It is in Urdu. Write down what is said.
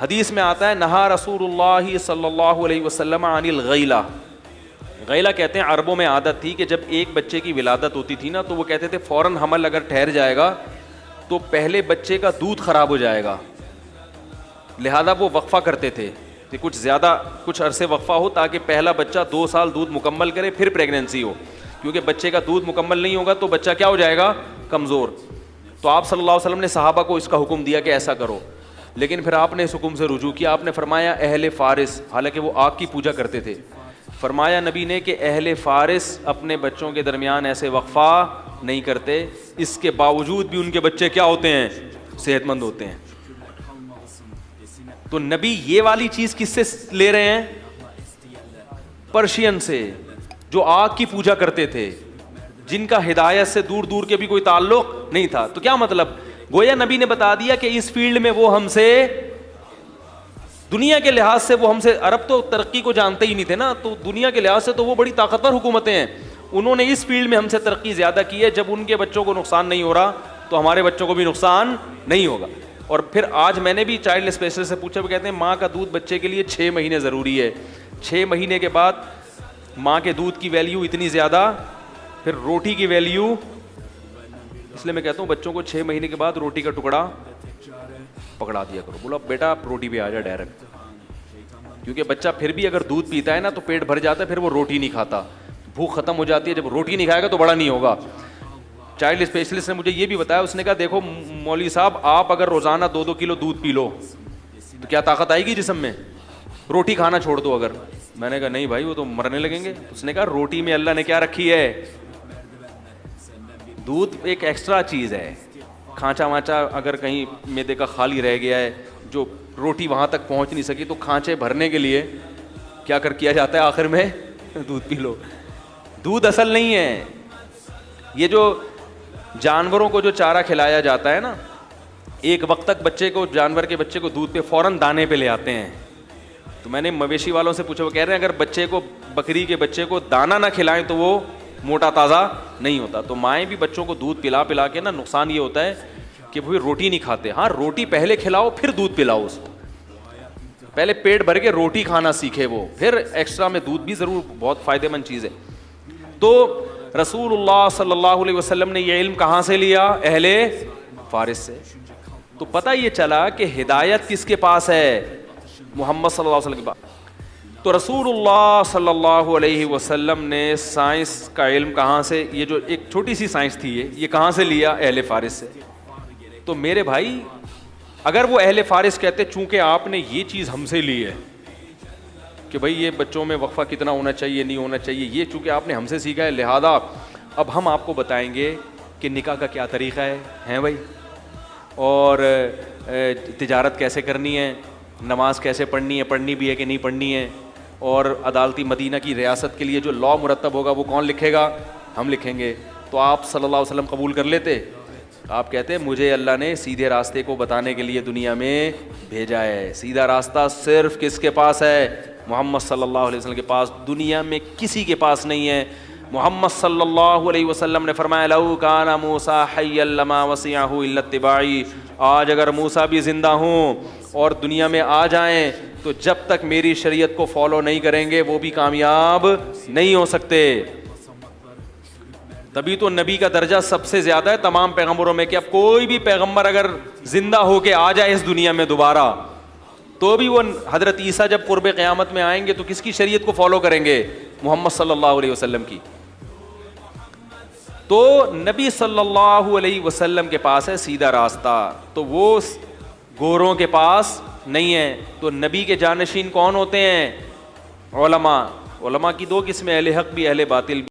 حدیث میں آتا ہے نہا رسول اللہ صلی اللہ علیہ وسلم عن الغیلہ. غیلہ کہتے ہیں عربوں میں عادت تھی کہ جب ایک بچے کی ولادت ہوتی تھی نا تو وہ کہتے تھے فوراً حمل اگر ٹھہر جائے گا تو پہلے بچے کا دودھ خراب ہو جائے گا, لہذا وہ وقفہ کرتے تھے کہ کچھ عرصے وقفہ ہو تاکہ پہلا بچہ 2 سال دودھ مکمل کرے پھر پریگننسی ہو, کیونکہ بچے کا دودھ مکمل نہیں ہوگا تو بچہ کیا ہو جائے گا, کمزور. تو آپ صلی اللہ علیہ وسلم نے صحابہ کو اس کا حکم دیا کہ ایسا کرو, لیکن پھر آپ نے اس حکم سے رجوع کیا. آپ نے فرمایا اہل فارس, حالانکہ وہ آگ کی پوجا کرتے تھے, فرمایا نبی نے کہ اہل فارس اپنے بچوں کے درمیان ایسے وقفہ نہیں کرتے, اس کے باوجود بھی ان کے بچے کیا ہوتے ہیں, صحت مند ہوتے ہیں. تو نبی یہ والی چیز کس سے لے رہے ہیں, پرشین سے, جو آگ کی پوجا کرتے تھے, جن کا ہدایت سے دور دور کے بھی کوئی تعلق نہیں تھا. تو کیا مطلب, گویا نبی نے بتا دیا کہ اس فیلڈ میں وہ ہم سے, دنیا کے لحاظ سے وہ ہم سے, عرب تو ترقی کو جانتے ہی نہیں تھے نا, تو دنیا کے لحاظ سے تو وہ بڑی طاقتور حکومتیں ہیں, انہوں نے اس فیلڈ میں ہم سے ترقی زیادہ کی ہے. جب ان کے بچوں کو نقصان نہیں ہو رہا تو ہمارے بچوں کو بھی نقصان نہیں ہوگا. اور پھر آج میں نے بھی چائلڈ اسپیشلسٹ سے پوچھا, وہ کہتے ہیں ماں کا دودھ بچے کے لیے 6 مہینے ضروری ہے, 6 مہینے کے بعد ماں کے دودھ کی ویلیو اتنی زیادہ, پھر روٹی کی ویلیو, اس لیے میں کہتا ہوں بچوں کو 6 مہینے کے بعد روٹی کا ٹکڑا پکڑا دیا کرو, بولو بیٹا آپ روٹی پہ آ جا ڈائریکٹ, کیونکہ بچہ پھر بھی اگر دودھ پیتا ہے نا تو پیٹ بھر جاتا ہے, پھر وہ روٹی نہیں کھاتا, بھوک ختم ہو جاتی ہے. جب روٹی نہیں کھائے گا تو بڑا نہیں ہوگا. چائلڈ اسپیشلسٹ نے مجھے یہ بھی بتایا, اس نے کہا دیکھو مولوی صاحب آپ اگر روزانہ 2-2 کلو دودھ پی لو تو کیا طاقت آئے گی جسم میں, روٹی کھانا چھوڑ دو اگر. میں نے کہا نہیں بھائی وہ تو مرنے لگیں گے. اس نے کہا روٹی میں اللہ نے کیا رکھی ہے, دودھ ایک ایکسٹرا چیز ہے. کھانچا وانچا اگر کہیں میدے کا خالی رہ گیا ہے, جو روٹی وہاں تک پہنچ نہیں سکی, تو کھانچے بھرنے کے لیے کیا کیا جاتا ہے آخر میں, دودھ پی لو. دودھ اصل نہیں ہے. یہ جو جانوروں کو جو چارہ کھلایا جاتا ہے نا, ایک وقت تک بچے کو, جانور کے بچے کو دودھ پہ فوراً دانے پہ لے آتے ہیں. تو میں نے مویشی والوں سے پوچھا, وہ کہہ رہے ہیں اگر بچے کو, بکری کے بچے کو دانا نہ کھلائیں تو وہ موٹا تازہ نہیں ہوتا. تو مائیں بھی بچوں کو دودھ پلا پلا کے نا, نقصان یہ ہوتا ہے کہ وہ روٹی نہیں کھاتے. ہاں روٹی پہلے کھلاؤ پھر دودھ پلاؤ اس کو, پہلے پیٹ بھر کے روٹی کھانا سیکھے وہ, پھر ایکسٹرا میں دودھ بھی ضرور, بہت فائدہ مند چیز ہے. تو رسول اللہ صلی اللہ علیہ وسلم نے یہ علم کہاں سے لیا, اہل فارس سے. تو پتہ یہ چلا کہ ہدایت کس کے پاس ہے, محمد صلی اللہ علیہ وسلم کے پاس. تو رسول اللہ صلی اللہ علیہ وسلم نے سائنس کا علم کہاں سے, یہ جو ایک چھوٹی سی سائنس تھی یہ کہاں سے لیا, اہل فارس سے. تو میرے بھائی اگر وہ اہل فارس کہتے چونکہ آپ نے یہ چیز ہم سے لی ہے کہ بھائی یہ بچوں میں وقفہ کتنا ہونا چاہیے نہیں ہونا چاہیے, یہ چونکہ آپ نے ہم سے سیکھا ہے, لہذا اب ہم آپ کو بتائیں گے کہ نکاح کا کیا طریقہ ہے بھائی, اور تجارت کیسے کرنی ہے, نماز کیسے پڑھنی ہے, پڑھنی بھی ہے کہ نہیں پڑھنی ہے, اور عدالتی مدینہ کی ریاست کے لیے جو لاء مرتب ہوگا وہ کون لکھے گا, ہم لکھیں گے. تو آپ صلی اللہ علیہ وسلم قبول کر لیتے؟ آپ کہتے مجھے اللہ نے سیدھے راستے کو بتانے کے لیے دنیا میں بھیجا ہے. سیدھا راستہ صرف کس کے پاس ہے, محمد صلی اللہ علیہ وسلم کے پاس, دنیا میں کسی کے پاس نہیں ہے. محمد صلی اللہ علیہ وسلم نے فرمایا لو کان موسیٰ حیا لما وسعہ الا اتباعی, آج اگر موسیٰ بھی زندہ ہوں اور دنیا میں آ جائیں تو جب تک میری شریعت کو فالو نہیں کریں گے وہ بھی کامیاب نہیں ہو سکتے. تبھی تو نبی کا درجہ سب سے زیادہ ہے تمام پیغمبروں میں, کہ اب کوئی بھی پیغمبر اگر زندہ ہو کے آ جائے اس دنیا میں دوبارہ تو بھی وہ, حضرت عیسیٰ جب قرب قیامت میں آئیں گے تو کس کی شریعت کو فالو کریں گے, محمد صلی اللہ علیہ وسلم کی. تو نبی صلی اللہ علیہ وسلم کے پاس ہے سیدھا راستہ, تو وہ گوروں کے پاس نہیں ہے. تو نبی کے جانشین کون ہوتے ہیں, علماء. علماء کی 2 قسمیں, اہل حق بھی اہل باطل بھی.